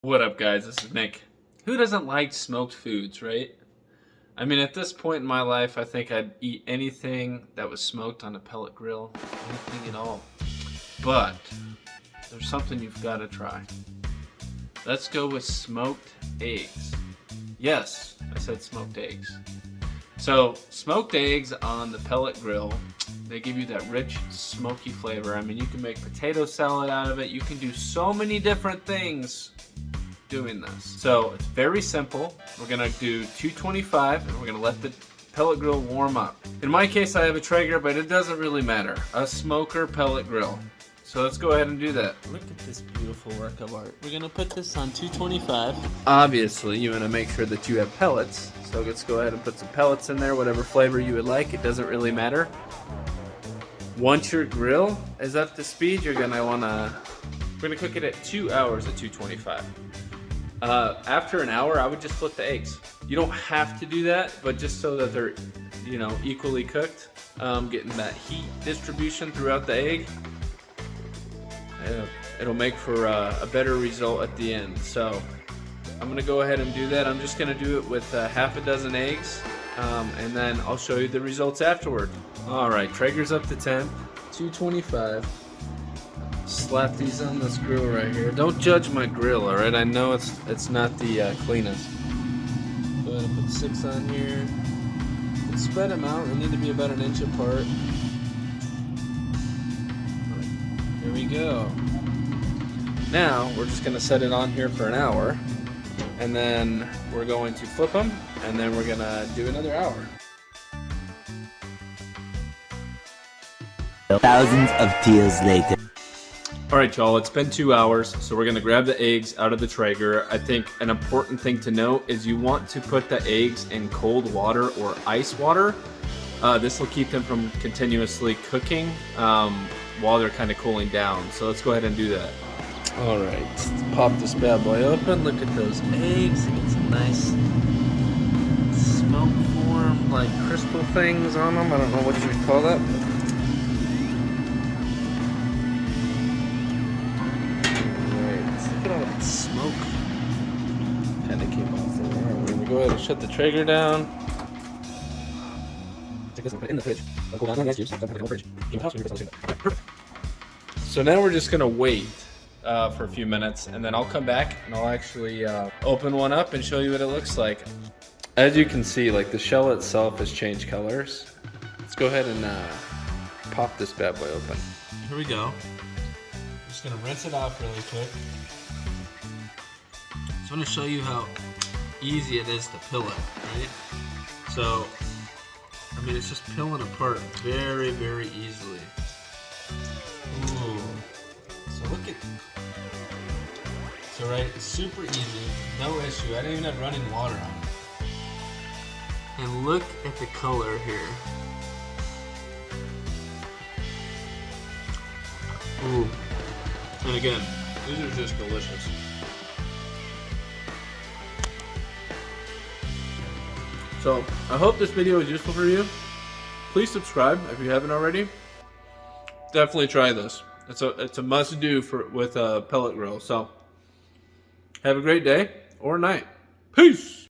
What up, guys? This is Nick. Who doesn't like smoked foods, right? I mean, at this point in my life, I think I'd eat anything that was smoked on a pellet grill, anything at all. But there's something you've got to try. Let's go with smoked eggs. Yes, I said smoked eggs. So, smoked eggs on the pellet grill, they give you that rich, smoky flavor. I mean, you can make potato salad out of it. You can do so many different things doing this. So it's very simple. We're gonna do 225 and we're gonna let the pellet grill warm up. In my case, I have a Traeger, but it doesn't really matter. A smoker pellet grill. So let's go ahead and do that. Look at this beautiful work of art. We're gonna put this on 225. Obviously, you wanna make sure that you have pellets. So let's go ahead and put some pellets in there, whatever flavor you would like. It doesn't really matter. Once your grill is up to speed, we're gonna cook it at 2 hours at 225. After an hour, I would just flip the eggs. You don't have to do that, but just so that they're, equally cooked, getting that heat distribution throughout the egg, it'll make for a better result at the end. So I'm gonna go ahead and do that. I'm just gonna do it with half a dozen eggs, and then I'll show you the results afterward. All right, Traeger's up to 10, 225. Slap these on this grill right here. Don't judge my grill, all right? I know it's not the cleanest. Go ahead and put 6 on here. And spread them out. They need to be about an inch apart. Here we go. Now we're just gonna set it on here for an hour, and then we're going to flip them, and then we're gonna do another hour. Thousands of tears later. All right, y'all, it's been 2 hours, so we're gonna grab the eggs out of the Traeger. I think an important thing to note is you want to put the eggs in cold water or ice water. This will keep them from continuously cooking while they're kind of cooling down. So let's go ahead and do that. All right, let's pop this bad boy open. Look at those eggs. Get some nice smoke form, like crystal things on them. I don't know what you would call that. Look at all that smoke kind of came off there. We're gonna go ahead and shut the Traeger down. Take this and put it in the fridge. Cool down. Nice juice. Put it in the fridge. Perfect. So now we're just gonna wait for a few minutes, and then I'll come back and I'll actually open one up and show you what it looks like. As you can see, like the shell itself has changed colors. Let's go ahead and pop this bad boy open. Here we go. Just gonna rinse it off really quick. Just want to show you how easy it is to pill it, right? So, I mean, it's just peeling apart very, very easily. Ooh. So look at, so right, it's super easy, no issue. I didn't even have running water on it. And look at the color here. Ooh. And again, these are just delicious. So I hope this video was useful for you. Please subscribe if you haven't already. Definitely try this. It's a must do with a pellet grill. So have a great day or night. Peace.